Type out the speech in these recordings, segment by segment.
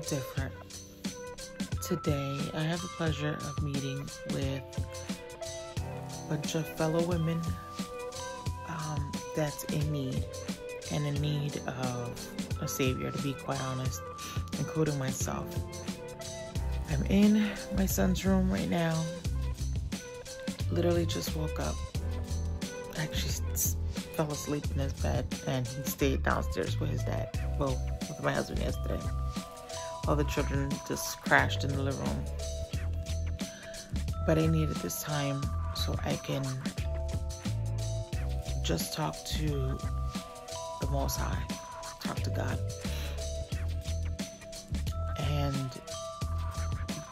different. Today, I have the pleasure of meeting with a bunch of fellow women that's in need, and in need of a savior, to be quite honest, including myself. I'm in my son's room right now. Literally just woke up. Actually fell asleep in his bed, and he stayed downstairs with his dad. Well, with my husband yesterday. All the children just crashed in the living room. But I needed this time so I can just talk to the Most High, talk to God. And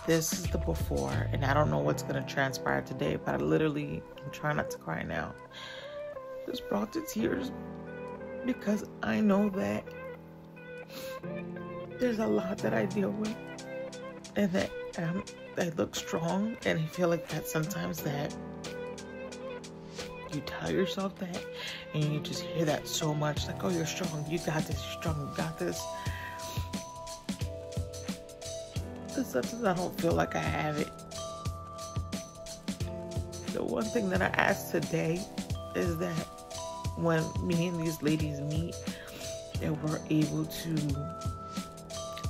this is the before, and I don't know what's going to transpire today, but I literally am trying not to cry now. Just brought to tears because I know that there's a lot that I deal with, and that I look strong, and I feel like that sometimes that you tell yourself that, and you just hear that so much, like, oh, you're strong, you got this, you're strong, you got this. But sometimes I don't feel like I have it. The one thing that I asked today is that when me and these ladies meet, that we're able to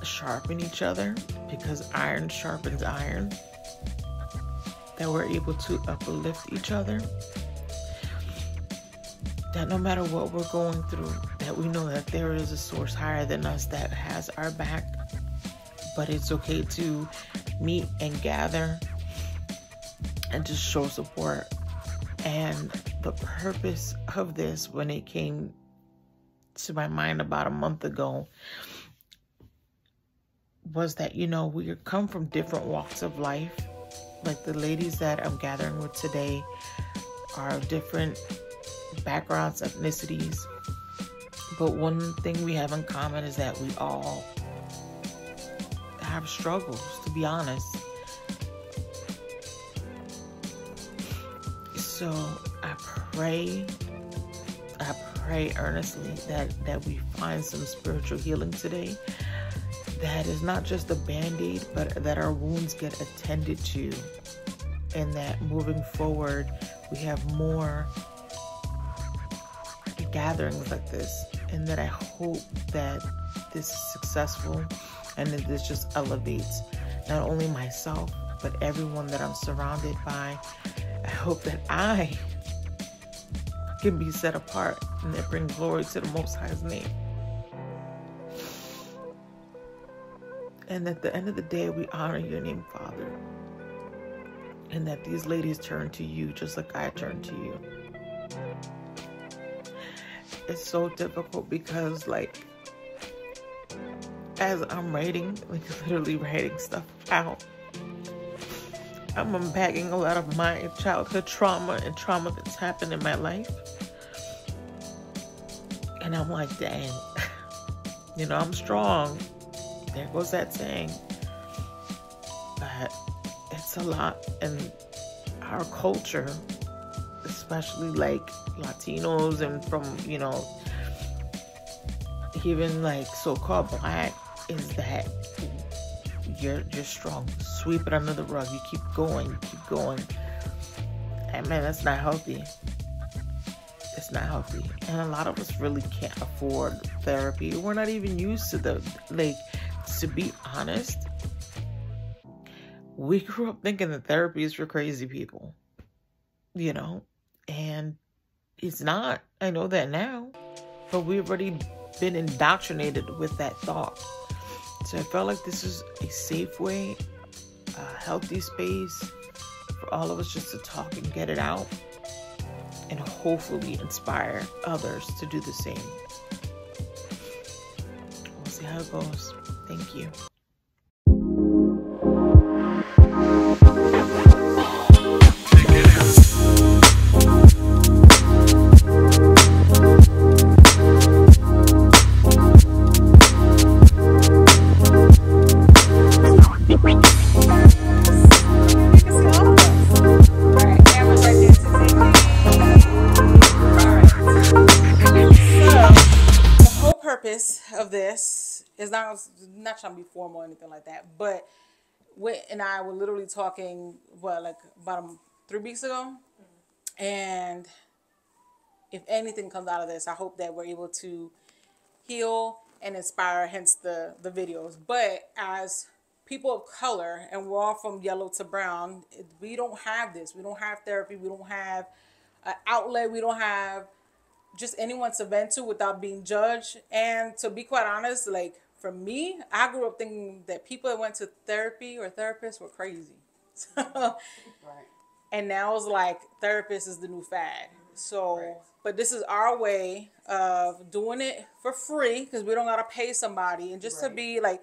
sharpen each other, because iron sharpens iron, that we're able to uplift each other, that no matter what we're going through, that we know that there is a source higher than us that has our back. But it's okay to meet and gather and just show support. And the purpose of this, when it came to my mind about a month ago, was that, you know, we come from different walks of life. Like the ladies that I'm gathering with today are of different backgrounds, ethnicities. But one thing we have in common is that we all have struggles, to be honest. So I pray earnestly that we find some spiritual healing today, that is not just a band-aid, but that our wounds get attended to, and that moving forward we have more gatherings like this, and that I hope that this is successful, and that this just elevates not only myself, but everyone that I'm surrounded by. I hope that I can be set apart, and that bring glory to the Most High's name. And at the end of the day, we honor your name, Father. And that these ladies turn to you just like I turn to you. It's so difficult because, like, as I'm writing, like literally writing stuff out, I'm unpacking a lot of my childhood trauma and trauma that's happened in my life. And I'm like, dang, you know, I'm strong. There goes that saying. But it's a lot. And our culture, especially like Latinos and from, you know, even like so-called Black, is that you're strong. Sweep it under the rug. You keep going. You keep going. And man, that's not healthy. It's not healthy. And a lot of us really can't afford therapy. We're not even used to the, like, to be honest, we grew up thinking that therapy is for crazy people, you know, and it's not. I know that now, but we've already been indoctrinated with that thought. So I felt like this is a safe way, a healthy space for all of us just to talk and get it out, and hopefully inspire others to do the same. We'll see how it goes. Thank you. Of this it's not trying to be formal or anything like that, but Whit and I were literally talking, like about 3 weeks ago, and if anything comes out of this, I hope that we're able to heal and inspire, hence the videos. But as people of color, and we're all from yellow to brown, we don't have this. We don't have therapy. We don't have an outlet. We don't have just anyone to vent to without being judged. And to be quite honest, like for me, I grew up thinking that people that went to therapy or therapists were crazy. Right. And now it's like therapist is the new fad. So, Right. but this is our way of doing it for free because we don't gotta pay somebody, and just to Right. be like,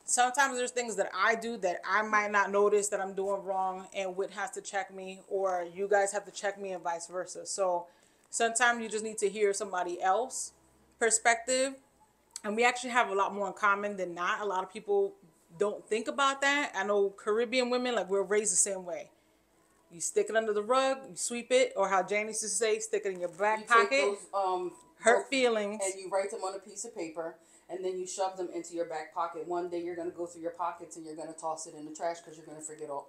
sometimes there's things that I do that I might not notice that I'm doing wrong, and Whit has to check me, or you guys have to check me, and vice versa. So, sometimes you just need to hear somebody else perspective, and we actually have a lot more in common than not. A lot of people don't think about that. I know Caribbean women, like, we're raised the same way. You stick it under the rug, you sweep it, or how Janie used to say, stick it in your back pocket. Take those, hurt feelings. And you write them on a piece of paper, and then you shove them into your back pocket. One day you're going to go through your pockets and you're going to toss it in the trash because you're going to forget all.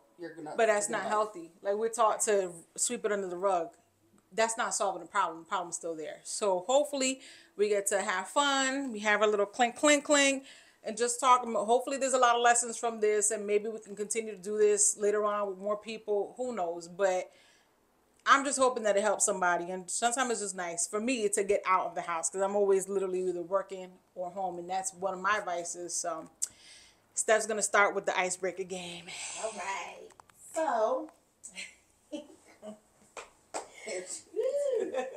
But that's not healthy. Like, we're taught to sweep it under the rug. That's not solving the problem. The problem's still there. So hopefully we get to have fun. We have a little clink, clink, clink, and just talk. Hopefully there's a lot of lessons from this, and maybe we can continue to do this later on with more people. Who knows? But I'm just hoping that it helps somebody. And sometimes it's just nice for me to get out of the house because I'm always literally either working or home, and that's one of my vices. So Steph's going to start with the icebreaker game. All right. So,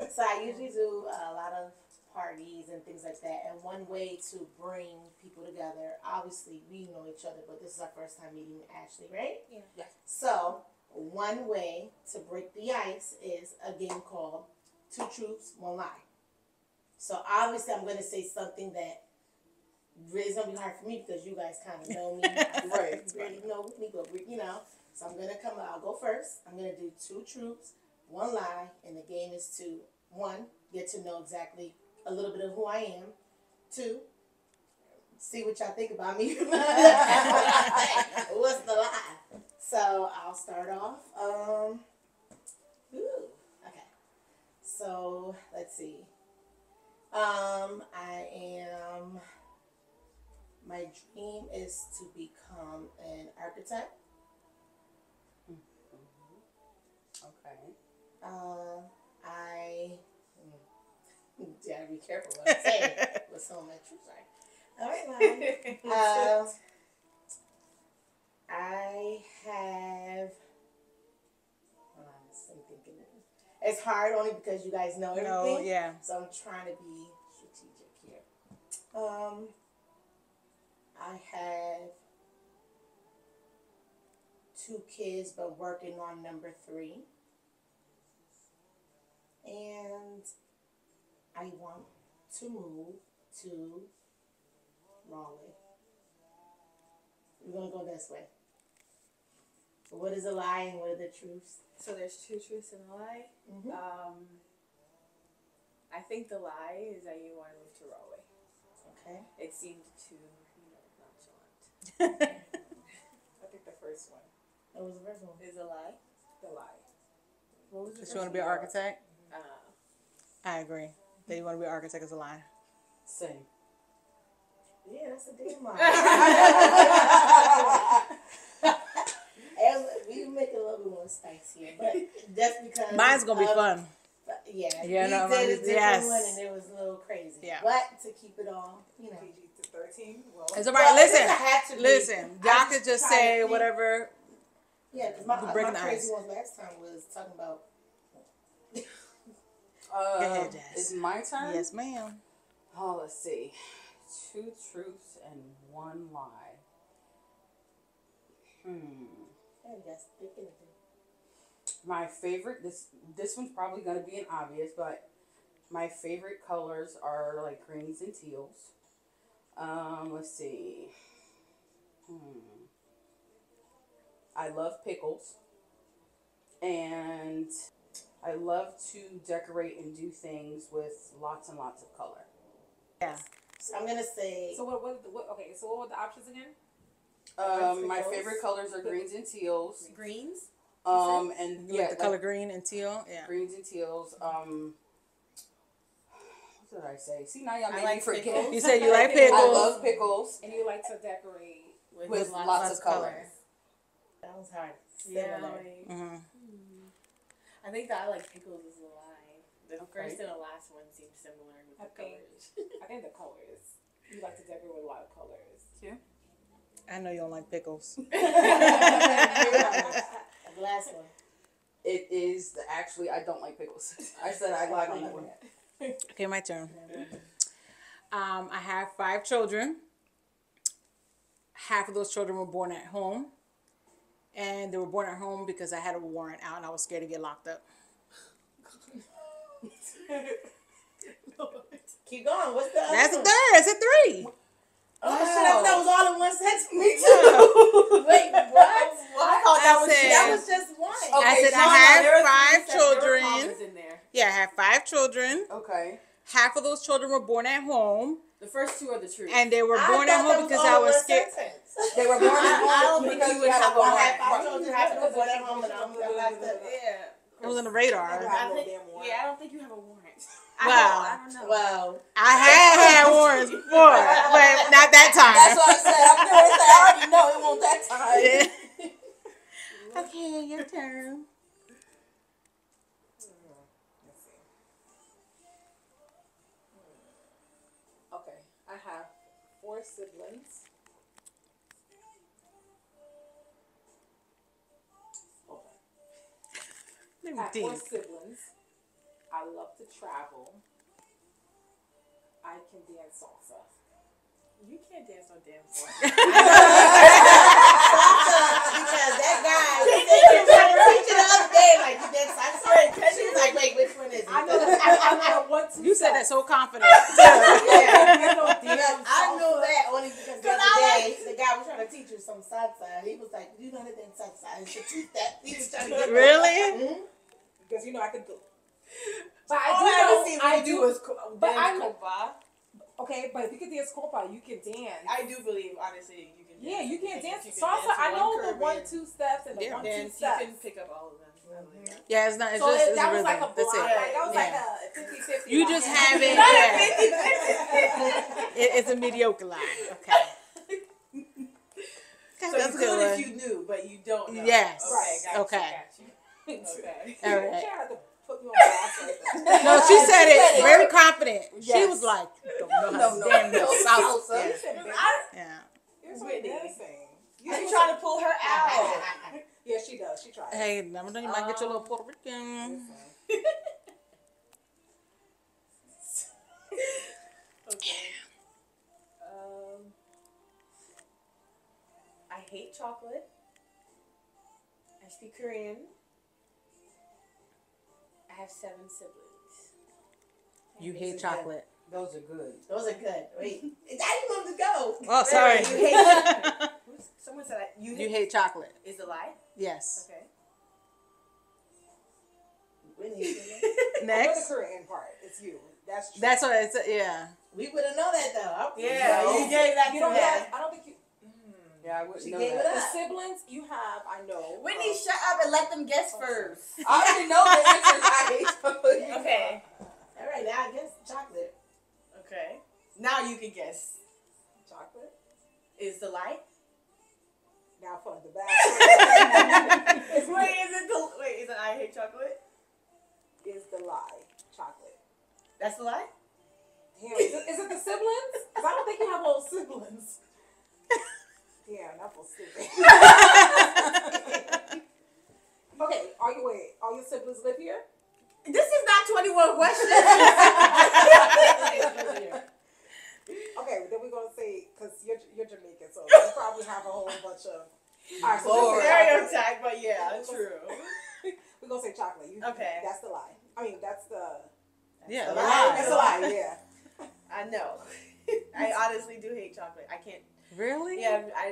so I usually do a lot of parties and things like that. And one way to bring people together, obviously we know each other, but this is our first time meeting Ashley, right? Yeah. Yeah. So, one way to break the ice is a game called Two Truths, One Lie. So obviously I'm going to say something that really is going to be hard for me because you guys kind of know me. Right. You already know me, but you know. So I'm going to I'll go first. I'm going to do 2 truths, 1 lie, and the game is to, 1, get to know exactly a little bit of who I am. 2, see what y'all think about me. What's the lie? So I'll start off. Okay. So let's see. My dream is to become an architect. Okay. I gotta be careful what I'm saying with some of my truths. All right, I have. I'm thinking. It's hard only because you guys know everything. No, yeah. So I'm trying to be strategic here. I have 2 kids, but working on number 3. And I want to move to Raleigh. We're going to go this way. What is a lie and what are the truths? So there's 2 truths and a lie. Mm-hmm. I think the lie is that you want to move to Raleigh. Okay. It seemed too, nonchalant. I think the first one. What was the first one? Is a lie. The lie. What was the Does she want to be an architect? Uh, I agree. That you want to be an architect is a lie. Same. Yeah, that's a damn lie. We make a little bit more spice here, but that's because Mine's going to be fun. Yeah, Yeah, we no, did a different yes. one and it was a little crazy. Yeah. But to keep it all, you know. PG to 13. Well, It's all right. Well, it Listen. doesn't have to be. Listen. I Y'all could just try to say think. whatever. Yeah, because my breaking the crazy ice. ones last time was talking about. Go ahead, Jazz. It's my turn? Yes, ma'am. Oh, let's see. 2 truths and 1 lie. Hey, you guys thinking of it. My favorite, this one's probably going to be an obvious, but my favorite colors are like greens and teals. Let's see. I love pickles. And I love to decorate and do things with lots and lots of color. Yeah. So I'm gonna say. So what? Okay, so what were the options again? My favorite colors are greens and teals. Greens. And You like the color green and teal? Yeah. greens and teals. What did I say? See, now y'all made like me forget. pickles. You said you like pickles. I love pickles And you like to decorate with lots of colors. That was hard. Yeah. Mm-hmm. I think that I like pickles is a lie. The Okay. first and the last one seem similar with the colors. Mm-hmm. I think the colors. You like to decorate with a lot of colors. Yeah. I know you don't like pickles. The last one. It is actually I don't like pickles. I said I lied on that one. Okay, my turn. I have 5 children. Half of those children were born at home. And they were born at home because I had a warrant out and I was scared to get locked up. Keep going. What's the other That's a one? third. That's a 3. Oh, shit, that was all in one sentence. Me too. Wait, what? I thought I said- that was just one. I said No, there I were have 5 there were children. commas in there. Yeah, I have 5 children. Okay. Half of those children were born at home. The first 2 are the truth. And they were I born at thought that home because all I in was one scared. sentence. They were born at I don't home think because you we would had have a one. warrant. I told you half of them born at home and I'm locked up. Yeah. It was on the radar. I don't think you have a warrant. Wow. I don't know. Wow. I had warrants before, but not that time. That's what I said. I'm gonna say I already know it won't that time. Yeah. Okay, your turn. Okay, I have 4 siblings. Hold on. I have 4 siblings. I love to travel. I can dance salsa. You can't dance no damn salsa. Because that guy, he was trying to teach you the other day, like, you did salsa. She was like, wait, which one is it? I know what to You said that so confident. Yeah. I knew that only because the other day, the guy was trying to teach you some salsa. He was like, you know how to dance salsa. And she teach that. He was trying to get Really? Mm-hmm. Because you know I could do. But All I ever see I when you do is but I dance know. compa. Okay, but if you can dance compa, you can dance. I do believe, honestly, you can. Yeah, you can dance You can salsa. dance I know the Caribbean 1-2 steps and the Yeah. 1-2 dance. You steps. can pick up all of them. I believe that. Yeah, it's not. It's So just it's that was rhythm. like a That's blind, it. like that was Yeah. like a 50-50. You just have it. Not Yeah. a 50-50. It's a mediocre line. Okay. So That's you good. could if you knew, but you don't know. Yes. Okay. Got you, Okay. got you. Okay. All right. She had to put me on blast like that. No, she said it very confident. She Yes. was like, you don't know how to damn no salsa. salsa. You said, "Baby, Yeah. you're so Whitney. embarrassing." You trying to pull her out. Yeah, she does. She tries. Hey, never know. You might get your little Puerto Rican. Okay. I hate chocolate. I speak Korean. I have 7 siblings. You hate chocolate. Those are good. Those are good. Wait, how you want to go? Oh, sorry. You hate Someone said You hate chocolate. is a lie. Yes. Okay. Whitney, For Next. the Korean part, it's you. That's true. That's what it's. Yeah. we wouldn't know that though. Yeah, No. you gave that You to don't her. have. I don't think you. Yeah, I wouldn't She know gave it that. The up. siblings you have, I know. Whitney, shut up and let them guess first. I already know the answers. I hate chocolate. Okay. All right, now I guess chocolate. Okay. Now you can guess. Chocolate. Is the lie? Now for the bad. Wait, is it I hate chocolate? Is the lie chocolate? That's the lie? Damn, is it the siblings? Because I don't think you have all siblings. Yeah, not for siblings. Okay, all your siblings live here? This is not 21 questions. Okay, then we're gonna say because you're Jamaican, so you probably have a whole bunch of. All right, so Lord. this is chocolate. Stereotype, but yeah, true. We're gonna say chocolate. Okay. That's the lie. I mean, that's the. Yeah. a the lie. lie. That's a lie. Yeah. I know. I honestly do hate chocolate. I can't. Really? Yeah, I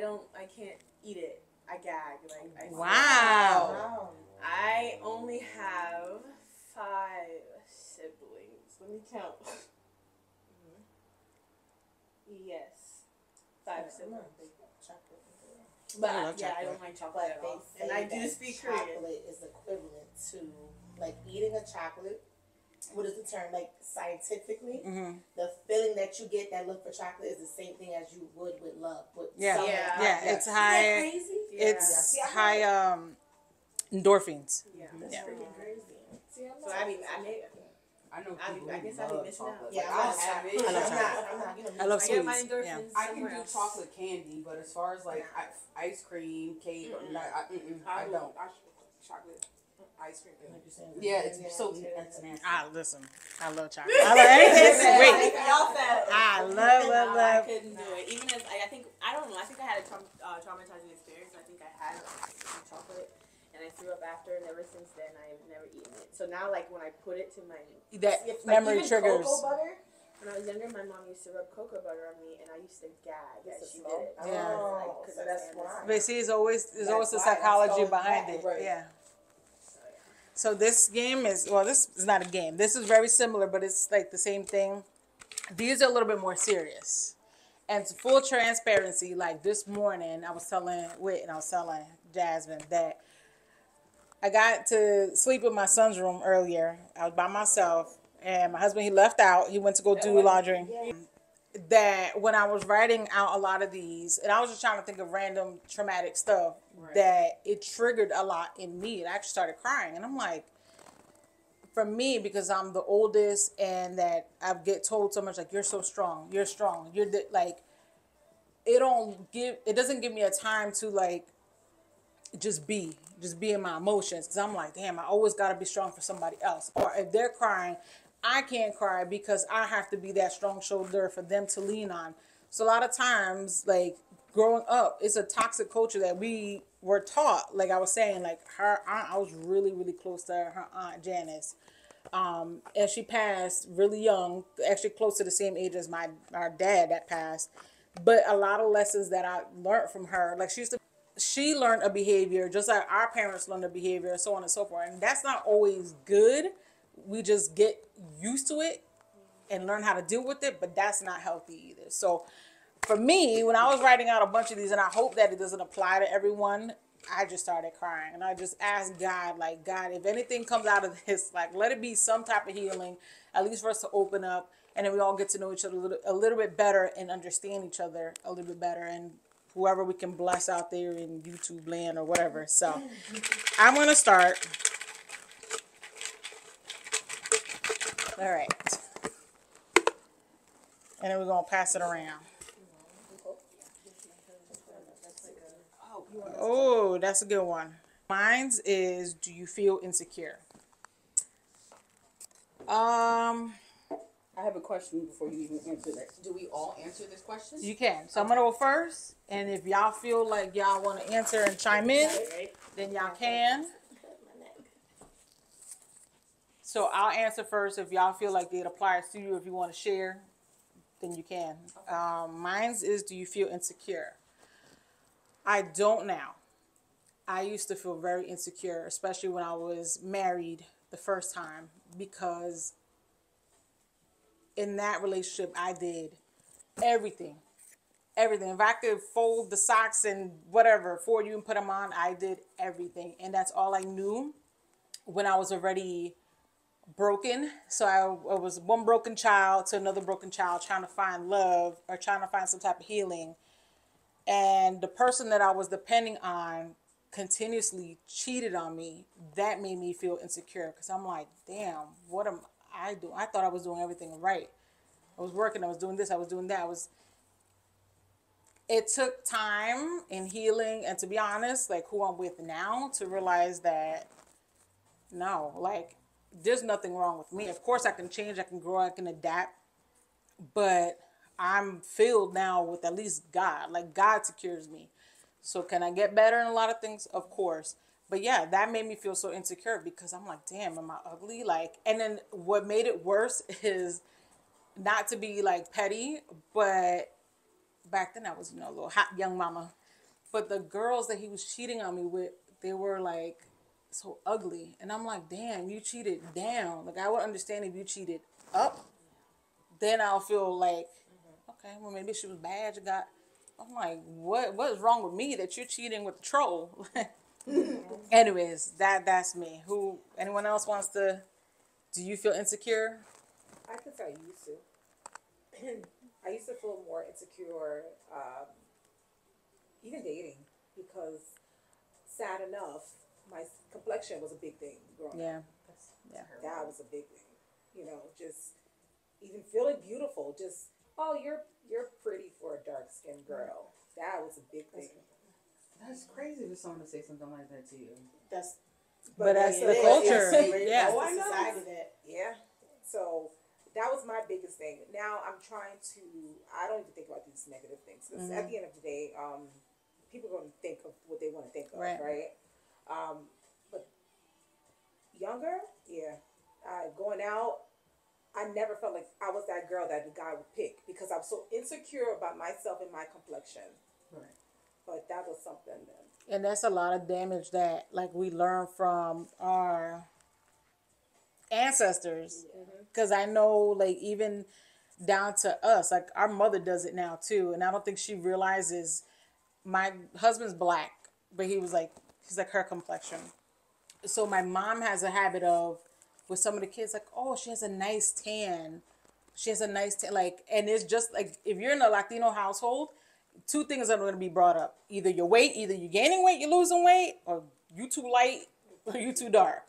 can't eat it. I gag. Like. Wow. Wow. I only have 5 siblings. Let me count. Yes. 5 siblings. Chocolate. But I love yeah, I chocolate. don't like chocolate But at they all. say And I do that speak Korean. chocolate is equivalent to like eating a chocolate. What is the term? Like scientifically, the feeling that you get that look for chocolate is the same thing as you would with love. With Yeah. someone. Yeah, it's Isn't that high. crazy? It's Yeah. high endorphins. Yeah. That's Yeah. freaking crazy. So I mean, I know people I guess who I'll be love missing out. chocolate. Yeah, Like, I'm I'll not. have it. I love I'm chocolate. not. I'm not. You know, I love I get my sweets. endorphins Yeah. I can somewhere do else. chocolate candy, but as far as like ice cream, cake, I don't. Chocolate ice cream. like you're saying, Yeah, it's so that's nasty. Listen, I love chocolate. I love anything sweet. Y'all said I I love. couldn't do it. Even as I think I don't know. I think I had a traumatizing experience. I think I had some chocolate, and I threw up after. And ever since then, I've never eaten it. So now, like when I put it to my That like, memory even triggers. cocoa butter. When I was younger, my mom used to rub cocoa butter on me, and I used to gag as she did it. Yeah. Oh, so that's why. But see, there's always the why. psychology That's behind going it. back, right. Yeah. So this game is, well, this is not a game. This is very similar, but it's like the same thing. These are a little bit more serious. And to full transparency, like this morning, I was telling Whit and I was telling Jasmine that I got to sleep in my son's room earlier. I was by myself, and my husband, he left out. He went to go do laundry. That when I was writing out a lot of these, and I was just trying to think of random traumatic stuff, that it triggered a lot in me. And I actually started crying. And I'm like, for me, because I'm the oldest and that I get told so much, like, you're so strong, you're strong, like, it doesn't give me a time to like, just be in my emotions. Cause I'm like, damn, I always got to be strong for somebody else. Or if they're crying, I can't cry because I have to be that strong shoulder for them to lean on. So a lot of times, like growing up, it's a toxic culture that we were taught. Like I was saying, like her aunt, I was really, really close to her aunt Janice. And she passed really young, actually close to the same age as our dad that passed. But a lot of lessons that I learned from her, like she learned a behavior just like our parents learned a behavior, so on and so forth. And that's not always good. We just get used to it and learn how to deal with it, but that's not healthy either. So for me, when I was writing out a bunch of these, and I hope that it doesn't apply to everyone, I just started crying. And I just asked God, like, God, if anything comes out of this, like, let it be some type of healing, at least for us to open up, and then we all get to know each other a little bit better and understand each other a little bit better. And whoever we can bless out there in YouTube land or whatever. So I'm going to start. All right. And then we're going to pass it around. Oh, that's a good one. Mine's is, do you feel insecure? I have a question before you even answer that. Do we all answer this question? You can. So I'm going to go first. And if y'all feel like y'all want to answer and chime in, then y'all can. So I'll answer first. If y'all feel like it applies to you, if you want to share, then you can. Mine's is, do you feel insecure? I don't now. I used to feel very insecure, especially when I was married the first time, because in that relationship, I did everything. Everything. If I could fold the socks and whatever for you and put them on, I did everything. And that's all I knew when I was already broken. So I was one broken child to another broken child, trying to find love or trying to find some type of healing. And the person that I was depending on continuously cheated on me. That made me feel insecure, because I'm like, damn, what am I doing? I thought I was doing everything right. I was working, I was doing this, I was doing that. It took time and healing, and to be honest, like who I'm with now, to realize that no, like there's nothing wrong with me. Of course I can change, I can grow, I can adapt, but I'm filled now with at least God. Like God secures me. So can I get better in a lot of things? Of course. But yeah, that made me feel so insecure, because I'm like, damn, am I ugly? Like, and then what made it worse is, not to be like petty, but back then I was, a little hot young mama. But the girls that he was cheating on me with, they were like so ugly. And I'm like, damn, you cheated down. Like I would understand if you cheated up. Then I'll feel like, okay, well maybe she was bad. You got. I'm like, what is wrong with me that you're cheating with the troll? Anyways, that's me. Who? Anyone else wants to? Do you feel insecure? I could say I used to. I used to feel more insecure, even dating, because sad enough, my complexion was a big thing growing up. Yeah. That was a big thing. You know, just even feeling beautiful. Just you're pretty for a dark skinned girl. That was a big thing. That's crazy for someone to say something like that to you. But that's the it is. culture. That's Yeah. the society that. Yeah. So that was my biggest thing. Now I'm trying to. I don't even think about these negative things because at the end of the day, people are going to think of what they want to think of, right? But younger, yeah, going out. I never felt like I was that girl that the guy would pick because I was so insecure about myself and my complexion. Right. But that was something that. And that's a lot of damage that like we learn from our ancestors. Because I know like even down to us, like our mother does it now too. And I don't think she realizes my husband's black, but he's like her complexion. So my mom has a habit of with some of the kids like, oh, she has a nice tan. She has a nice tan. Like, and it's just like if you're in a Latino household, two things are going to be brought up. Either your weight, either you're gaining weight, you're losing weight, or you too light, or you too dark.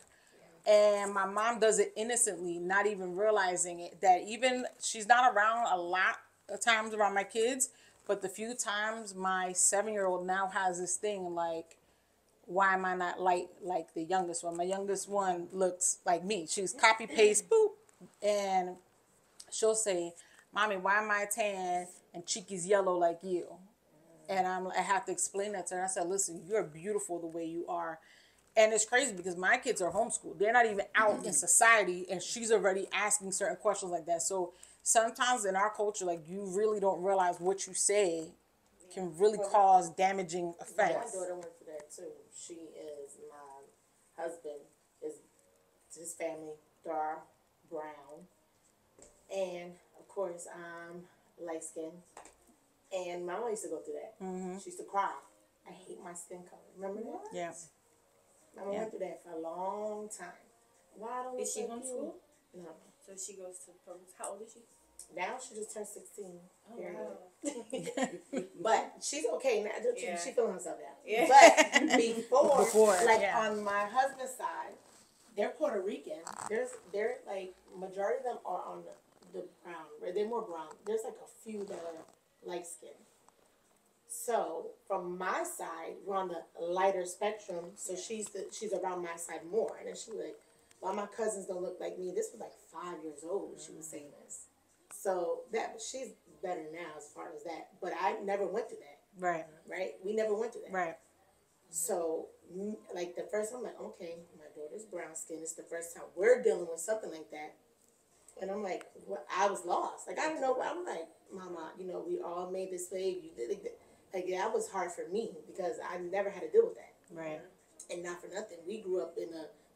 And my mom does it innocently, not even realizing it. That even she's not around a lot of times around my kids, but the few times my 7-year-old now has this thing like, why am I not light like the youngest one? My youngest one looks like me. She's copy paste, boop, and she'll say, "Mommy, why am I tan and Cheeky's yellow like you?" And I have to explain that to her. I said, "Listen, you're beautiful the way you are." And it's crazy because my kids are homeschooled. They're not even out in society, and she's already asking certain questions like that. So sometimes in our culture, like you really don't realize what you say can really cause damaging My effects. daughter went through that too. She is my husband is his family dark brown, and of course I'm light skinned. And my mom used to go through that. She used to cry. I hate my skin color. Remember that? Yeah. My mom went through that for a long time. Why don't Is she look like homeschooled? you? No. So she goes to how old is she? Now she just turned 16. Oh, period. wow. But she's okay now. Yeah. She feeling herself now. Yeah. But before like yeah. on my husband's side, they're Puerto Rican. They're like majority of them are on the brown. Right? They're more brown. There's like a few that are light skinned. So from my side, we're on the lighter spectrum. So she's around my side more, and then she was like, "Why my cousins don't look like me?" This was like 5 years old. She was saying this. So that she's better now as far as that. But I never went through that. Right. Right? We never went through that. Right. So like the first time, I'm like, okay, my daughter's brown skin. It's the first time we're dealing with something like that. And I'm like, what? I was lost. Like I didn't know. I'm like, Mama, we all made this way. You did it. Like that was hard for me because I never had to deal with that. Right. And not for nothing, we grew up in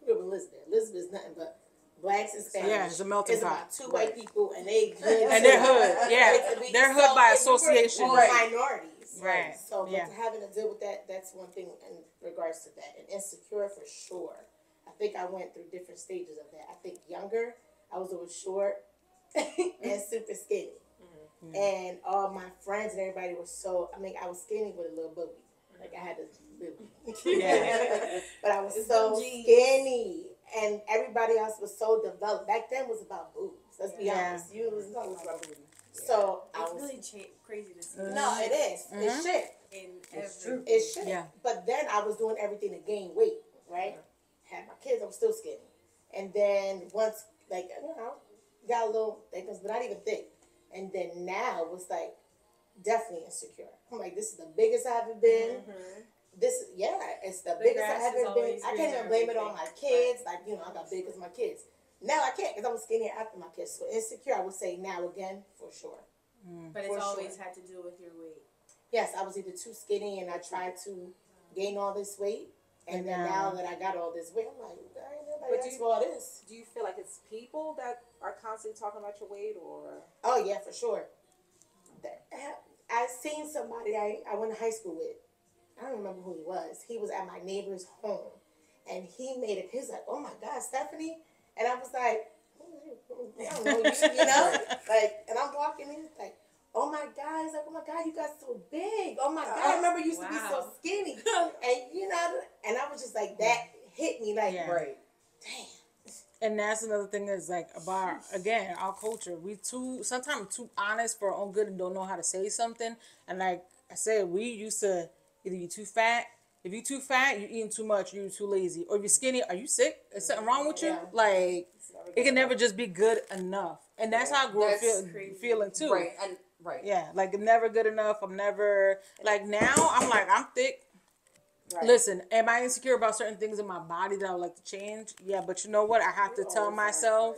Elizabeth. Elizabeth is nothing but blacks and Spanish. Yeah, it's a melting pot. It's about two white people and they hood. And they're hood. Yeah, they're hood by association. We're minorities. Right. So yeah. having to deal with that, that's one thing in regards to that. And insecure for sure. I think I went through different stages of that. I think younger, I was always short and super skinny. Mm-hmm. And all my friends and everybody was I was skinny with a little booby. Like I had this booby. Yeah. But I was so skinny. And everybody else was so developed. Back then it was about boobs. Let's be honest. You was talking about boobs. So it's really crazy to see. No, it is. Mm-hmm. It's shit. It's true. It's shit. Yeah. But then I was doing everything to gain weight, right? Had my kids, I was still skinny. And then once, got a little thick, but not even thick. And then now it was like definitely insecure. I'm like, this is the biggest I've ever been. Mm-hmm. It's the biggest I've ever been. I can't even blame it on my kids. Like, I got big as my kids. Now I can't because I was skinnier after my kids. So insecure, I would say now again, for sure. But it's always had to do with your weight. Yes, I was either too skinny and I tried to gain all this weight. And then now that I got all this weight, I'm like, I ain't nobody asked for all this. Do you feel like it's people that are constantly talking about your weight or? Oh, yeah, for sure. I seen somebody I went to high school with. I don't remember who he was. He was at my neighbor's home, and he made it. He was like, "Oh my God, Stephanie," and I was like, "I don't know you know." Like, and I'm walking in, like, "Oh my God!" He's like, "Oh my God, you got so big. Oh my God, I remember you used to be so skinny." And you know, and I was just like, that hit me like, Right. damn. And that's another thing is like about again our culture. We sometimes too honest for our own good and don't know how to say something. And like I said, we used to either you too fat. If you too fat, you eating too much. You too lazy. Or if you're skinny, are you sick? Is something wrong with you? Yeah. Like it can never just be good enough. And that's how I grew up feeling too. Right. And right. Yeah, like I'm never good enough. I'm never like now. I'm like I'm thick. Right. Listen, am I insecure about certain things in my body that I would like to change? Yeah, but you know what? I have to tell myself,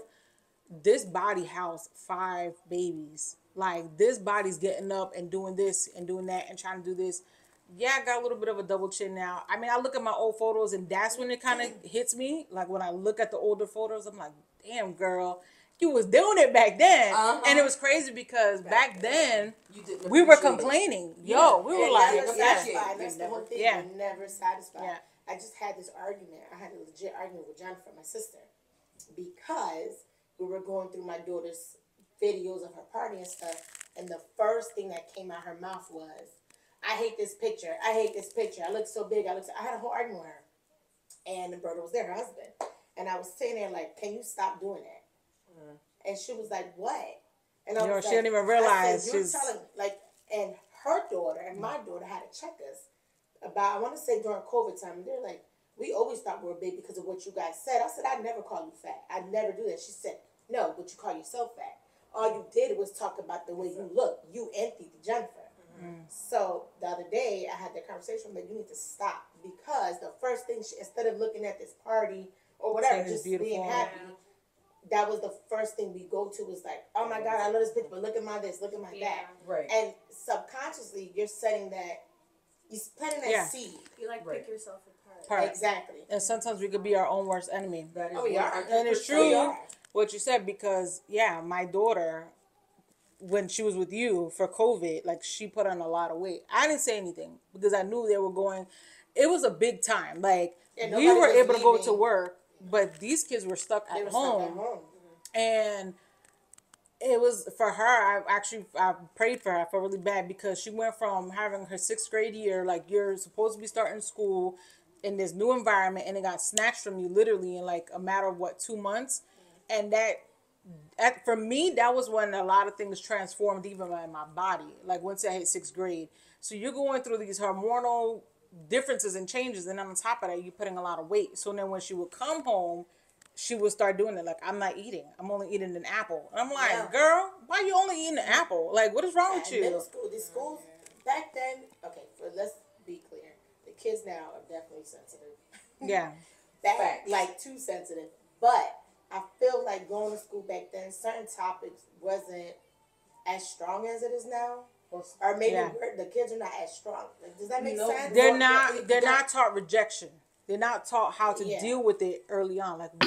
this body housed 5 babies. Like, this body's getting up and doing this and doing that and trying to do this. Yeah, I got a little bit of a double chin now. I mean, I look at my old photos and that's when it kind of hits me. Like, when I look at the older photos, I'm like, damn, girl, you was doing it back then. And it was crazy because back then, we were complaining. Yo, we were like, that's the whole thing. Yeah. You're never satisfied. Yeah. I just had this argument. I had a legit argument with Jennifer, my sister, because we were going through my daughter's videos of her party and stuff, and the first thing that came out her mouth was, "I hate this picture. I hate this picture. I look so big. I had a whole argument with her, and Roberta was there, her husband, and I was sitting there like, "Can you stop doing that?" And she was like, "What?" And I was she like, didn't even realize I said, she's telling, like, and her daughter and my daughter had to check us about, I want to say during COVID time, and they're like, "We always thought we were big because of what you guys said." I said, "I never call you fat. I never do that." She said, "No, but you call yourself fat. All you did was talk about the way you look. You emptied the Jennifer." So the other day, I had that conversation with her, "You need to stop," because the first thing, instead of looking at this party or whatever, just being happy, that was the first thing we go to was like, "Oh my God, I love this picture, but look at my this, look at my that." Right. And subconsciously, you're setting that, you're planting that seed. You like pick yourself apart. Exactly. And sometimes we could be our own worst enemy. That is we are. And it's true what you said because, yeah, my daughter, when she was with you for COVID, like she put on a lot of weight. I didn't say anything because I knew they were going, it was a big time. Like we were able to go to work, but these kids were stuck at home. And it was for her, I prayed for her. I felt really bad because she went from having her 6th grade year, like you're supposed to be starting school in this new environment, and it got snatched from you literally in like a matter of 2 months. And for me, that was when a lot of things transformed even in my body. Like once I hit 6th grade. So you're going through these hormonal differences and changes, and on top of that, you're putting a lot of weight. So then when she would come home, she would start doing it. Like, "I'm not eating. I'm only eating an apple." And I'm like, "Girl, why you only eating an apple? Like, what is wrong with you?" Middle school, these schools back then. Okay, let's be clear. The kids now are definitely sensitive. Yeah. Like too sensitive. But I feel like going to school back then, certain topics wasn't as strong as it is now. Or maybe the kids are not as strong. Like, does that make sense? They're not taught rejection. They're not taught how to deal with it early on. Like